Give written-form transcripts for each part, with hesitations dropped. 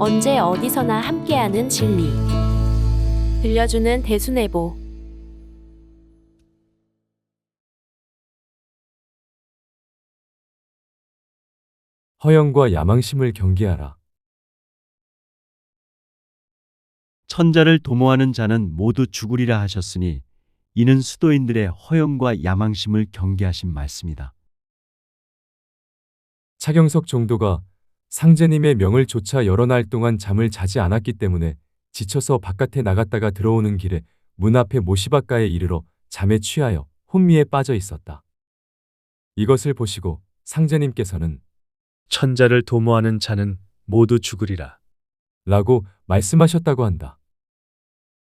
언제 어디서나 함께하는 진리. 들려주는 대순애보. 허영과 야망심을 경계하라. 천자를 도모하는 자는 모두 죽으리라 하셨으니 이는 수도인들의 허영과 야망심을 경계하신 말씀이다. 차경석 종도가 상제님의 명을 조차 여러 날 동안 잠을 자지 않았기 때문에 지쳐서 바깥에 나갔다가 들어오는 길에 문 앞에 모시바가에 이르러 잠에 취하여 혼미에 빠져 있었다. 이것을 보시고 상제님께서는 천자를 도모하는 자는 모두 죽으리라. 라고 말씀하셨다고 한다.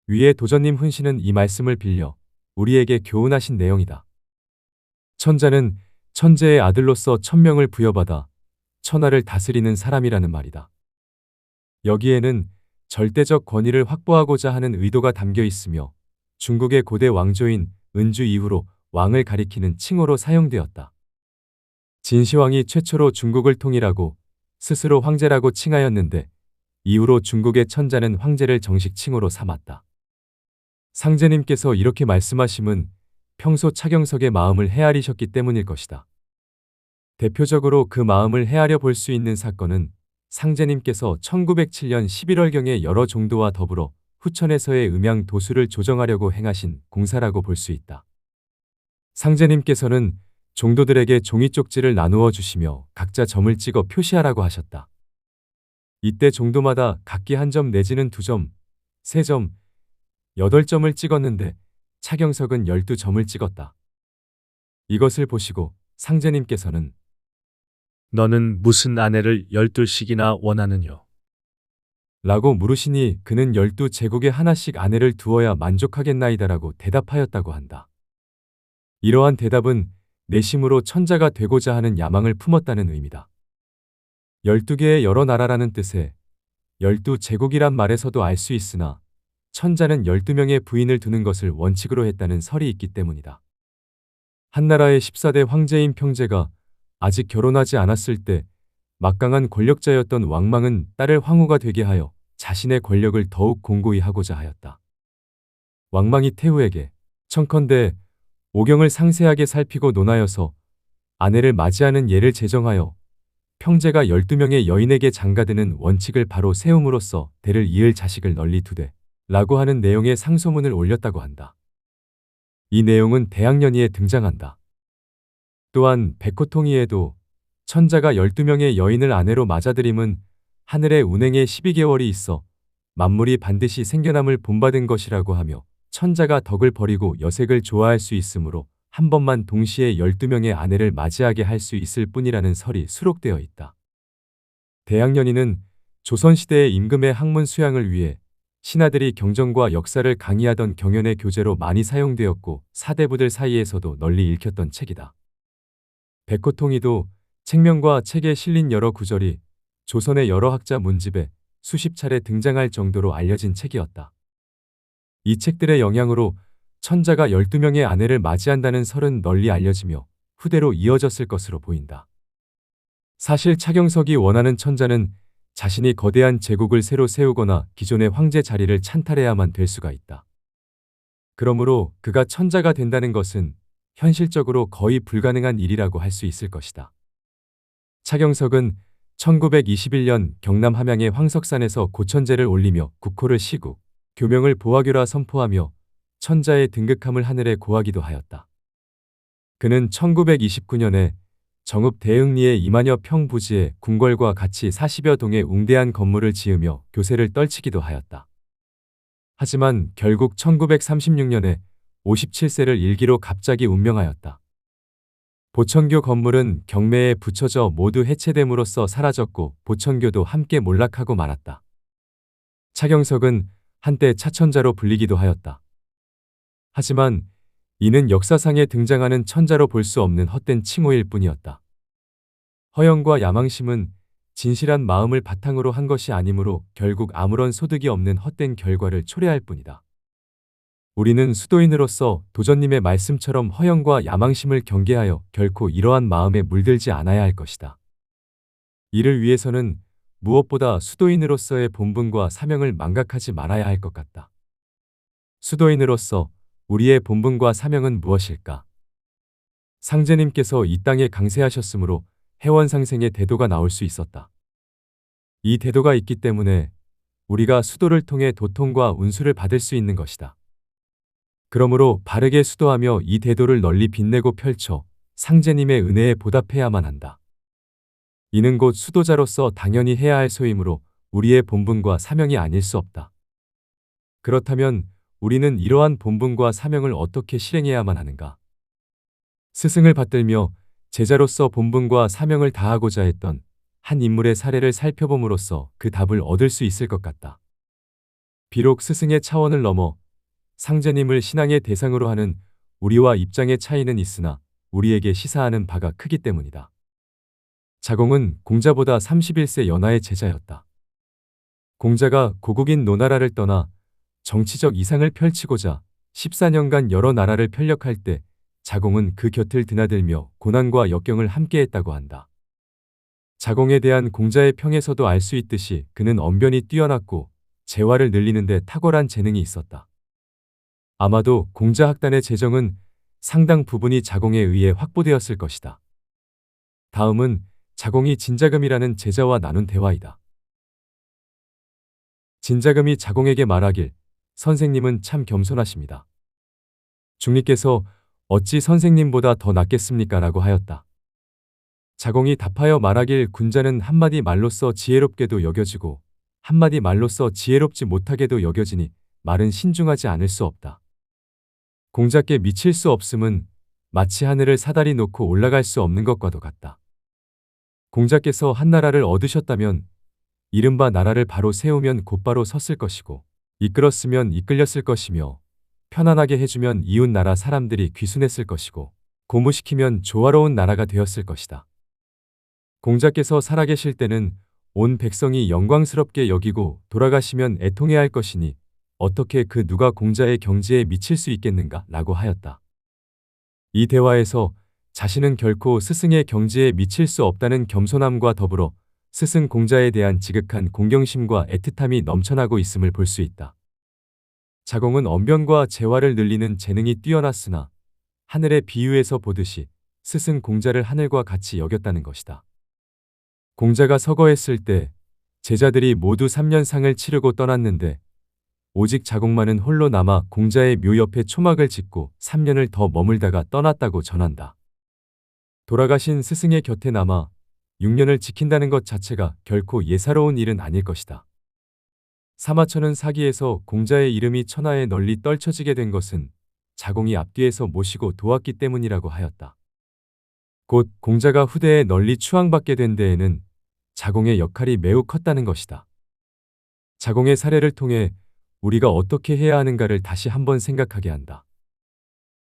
위에 도전님 훈시는 이 말씀을 빌려 우리에게 교훈하신 내용이다. 천자는 천재의 아들로서 천명을 부여받아 천하를 다스리는 사람이라는 말이다. 여기에는 절대적 권위를 확보하고자 하는 의도가 담겨 있으며 중국의 고대 왕조인 은주 이후로 왕을 가리키는 칭호로 사용되었다. 진시황이 최초로 중국을 통일하고 스스로 황제라고 칭하였는데 이후로 중국의 천자는 황제를 정식 칭호로 삼았다. 상제님께서 이렇게 말씀하심은 평소 차경석의 마음을 헤아리셨기 때문일 것이다. 대표적으로 그 마음을 헤아려 볼 수 있는 사건은 상제님께서 1907년 11월경에 여러 종도와 더불어 후천에서의 음양 도수를 조정하려고 행하신 공사라고 볼 수 있다. 상제님께서는 종도들에게 종이 쪽지를 나누어 주시며 각자 점을 찍어 표시하라고 하셨다. 이때 종도마다 각기 한 점 내지는 2점, 3점, 8점을 찍었는데 차경석은 12점을 찍었다. 이것을 보시고 상제님께서는 너는 무슨 아내를 12씩이나 원하느뇨? 라고 물으시니 그는 12제국에 하나씩 아내를 두어야 만족하겠나이다라고 대답하였다고 한다. 이러한 대답은 내심으로 천자가 되고자 하는 야망을 품었다는 의미다. 12개의 여러 나라라는 뜻의 12제국이란 말에서도 알 수 있으나 천자는 12명의 부인을 두는 것을 원칙으로 했다는 설이 있기 때문이다. 한나라의 14대 황제인 평제가 아직 결혼하지 않았을 때 막강한 권력자였던 왕망은 딸을 황후가 되게 하여 자신의 권력을 더욱 공고히 하고자 하였다. 왕망이 태후에게 청컨대 오경을 상세하게 살피고 논하여서 아내를 맞이하는 예를 제정하여 평제가 12명의 여인에게 장가드는 원칙을 바로 세움으로써 대를 이을 자식을 널리 두되 라고 하는 내용의 상소문을 올렸다고 한다. 이 내용은 대학년이에 등장한다. 또한 백호통이에도 천자가 12명의 여인을 아내로 맞아들임은 하늘에 운행에 12개월이 있어 만물이 반드시 생겨남을 본받은 것이라고 하며 천자가 덕을 버리고 여색을 좋아할 수 있으므로 한 번만 동시에 12명의 아내를 맞이하게 할 수 있을 뿐이라는 설이 수록되어 있다. 대학년이는 조선시대의 임금의 학문 수양을 위해 신하들이 경전과 역사를 강의하던 경연의 교재로 많이 사용되었고 사대부들 사이에서도 널리 읽혔던 책이다. 백호통이도 책명과 책에 실린 여러 구절이 조선의 여러 학자 문집에 수십 차례 등장할 정도로 알려진 책이었다. 이 책들의 영향으로 천자가 12명의 아내를 맞이한다는 설은 널리 알려지며 후대로 이어졌을 것으로 보인다. 사실 차경석이 원하는 천자는 자신이 거대한 제국을 새로 세우거나 기존의 황제 자리를 찬탈해야만 될 수가 있다. 그러므로 그가 천자가 된다는 것은 현실적으로 거의 불가능한 일이라고 할 수 있을 것이다. 차경석은 1921년 경남 함양의 황석산에서 고천제를 올리며 국호를 시국, 교명을 보화교라 선포하며 천자의 등극함을 하늘에 고하기도 하였다. 그는 1929년에 정읍 대흥리의 2만여 평 부지에 궁궐과 같이 40여 동의 웅대한 건물을 지으며 교세를 떨치기도 하였다. 하지만 결국 1936년에 57세를 일기로 갑자기 운명하였다. 보천교 건물은 경매에 붙여져 모두 해체됨으로써 사라졌고 보천교도 함께 몰락하고 말았다. 차경석은 한때 차천자로 불리기도 하였다. 하지만 이는 역사상에 등장하는 천자로 볼 수 없는 헛된 칭호일 뿐이었다. 허영과 야망심은 진실한 마음을 바탕으로 한 것이 아니므로 결국 아무런 소득이 없는 헛된 결과를 초래할 뿐이다. 우리는 수도인으로서 도전님의 말씀처럼 허영과 야망심을 경계하여 결코 이러한 마음에 물들지 않아야 할 것이다. 이를 위해서는 무엇보다 수도인으로서의 본분과 사명을 망각하지 말아야 할 것 같다. 수도인으로서 우리의 본분과 사명은 무엇일까? 상제님께서 이 땅에 강세하셨으므로 해원상생의 대도가 나올 수 있었다. 이 대도가 있기 때문에 우리가 수도를 통해 도통과 운수를 받을 수 있는 것이다. 그러므로 바르게 수도하며 이 대도를 널리 빛내고 펼쳐 상제님의 은혜에 보답해야만 한다. 이는 곧 수도자로서 당연히 해야 할 소이므로 우리의 본분과 사명이 아닐 수 없다. 그렇다면 우리는 이러한 본분과 사명을 어떻게 실행해야만 하는가? 스승을 받들며 제자로서 본분과 사명을 다하고자 했던 한 인물의 사례를 살펴봄으로써 그 답을 얻을 수 있을 것 같다. 비록 스승의 차원을 넘어 상제님을 신앙의 대상으로 하는 우리와 입장의 차이는 있으나 우리에게 시사하는 바가 크기 때문이다. 자공은 공자보다 31세 연하의 제자였다. 공자가 고국인 노나라를 떠나 정치적 이상을 펼치고자 14년간 여러 나라를 편력할 때 자공은 그 곁을 드나들며 고난과 역경을 함께했다고 한다. 자공에 대한 공자의 평에서도 알 수 있듯이 그는 언변이 뛰어났고 재화를 늘리는 데 탁월한 재능이 있었다. 아마도 공자 학단의 재정은 상당 부분이 자공에 의해 확보되었을 것이다. 다음은 자공이 진자금이라는 제자와 나눈 대화이다. 진자금이 자공에게 말하길 선생님은 참 겸손하십니다. 중리께서 어찌 선생님보다 더 낫겠습니까? 라고 하였다. 자공이 답하여 말하길 군자는 한마디 말로써 지혜롭게도 여겨지고 한마디 말로써 지혜롭지 못하게도 여겨지니 말은 신중하지 않을 수 없다. 공자께 미칠 수 없음은 마치 하늘을 사다리 놓고 올라갈 수 없는 것과도 같다. 공자께서 한 나라를 얻으셨다면 이른바 나라를 바로 세우면 곧바로 섰을 것이고 이끌었으면 이끌렸을 것이며 편안하게 해주면 이웃 나라 사람들이 귀순했을 것이고 고무시키면 조화로운 나라가 되었을 것이다. 공자께서 살아계실 때는 온 백성이 영광스럽게 여기고 돌아가시면 애통해야 할 것이니 어떻게 그 누가 공자의 경지에 미칠 수 있겠는가? 라고 하였다. 이 대화에서 자신은 결코 스승의 경지에 미칠 수 없다는 겸손함과 더불어 스승 공자에 대한 지극한 공경심과 애틋함이 넘쳐나고 있음을 볼 수 있다. 자공은 언변과 재화를 늘리는 재능이 뛰어났으나 하늘의 비유에서 보듯이 스승 공자를 하늘과 같이 여겼다는 것이다. 공자가 서거했을 때 제자들이 모두 3년상을 치르고 떠났는데 오직 자공만은 홀로 남아 공자의 묘 옆에 초막을 짓고 3년을 더 머물다가 떠났다고 전한다. 돌아가신 스승의 곁에 남아 6년을 지킨다는 것 자체가 결코 예사로운 일은 아닐 것이다. 사마천은 사기에서 공자의 이름이 천하에 널리 떨쳐지게 된 것은 자공이 앞뒤에서 모시고 도왔기 때문이라고 하였다. 곧 공자가 후대에 널리 추앙받게 된 데에는 자공의 역할이 매우 컸다는 것이다. 자공의 사례를 통해 우리가 어떻게 해야 하는가를 다시 한번 생각하게 한다.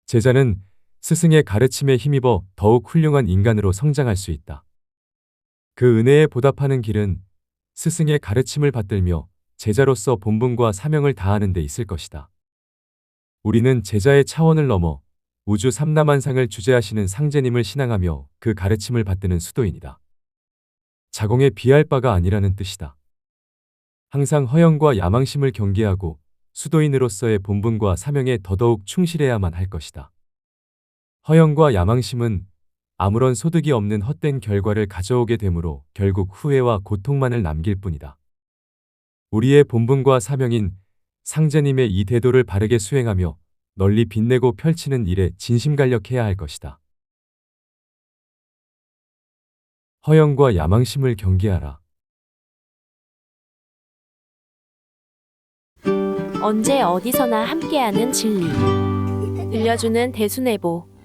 제자는 스승의 가르침에 힘입어 더욱 훌륭한 인간으로 성장할 수 있다. 그 은혜에 보답하는 길은 스승의 가르침을 받들며 제자로서 본분과 사명을 다하는 데 있을 것이다. 우리는 제자의 차원을 넘어 우주 삼라만상을 주재하시는 상제님을 신앙하며 그 가르침을 받드는 수도인이다. 자공에 비할 바가 아니라는 뜻이다. 항상 허영과 야망심을 경계하고 수도인으로서의 본분과 사명에 더더욱 충실해야만 할 것이다. 허영과 야망심은 아무런 소득이 없는 헛된 결과를 가져오게 되므로 결국 후회와 고통만을 남길 뿐이다. 우리의 본분과 사명인 상제님의 이 대도를 바르게 수행하며 널리 빛내고 펼치는 일에 진심간력해야 할 것이다. 허영과 야망심을 경계하라. 언제 어디서나 함께하는 진리. 들려주는 대순애보.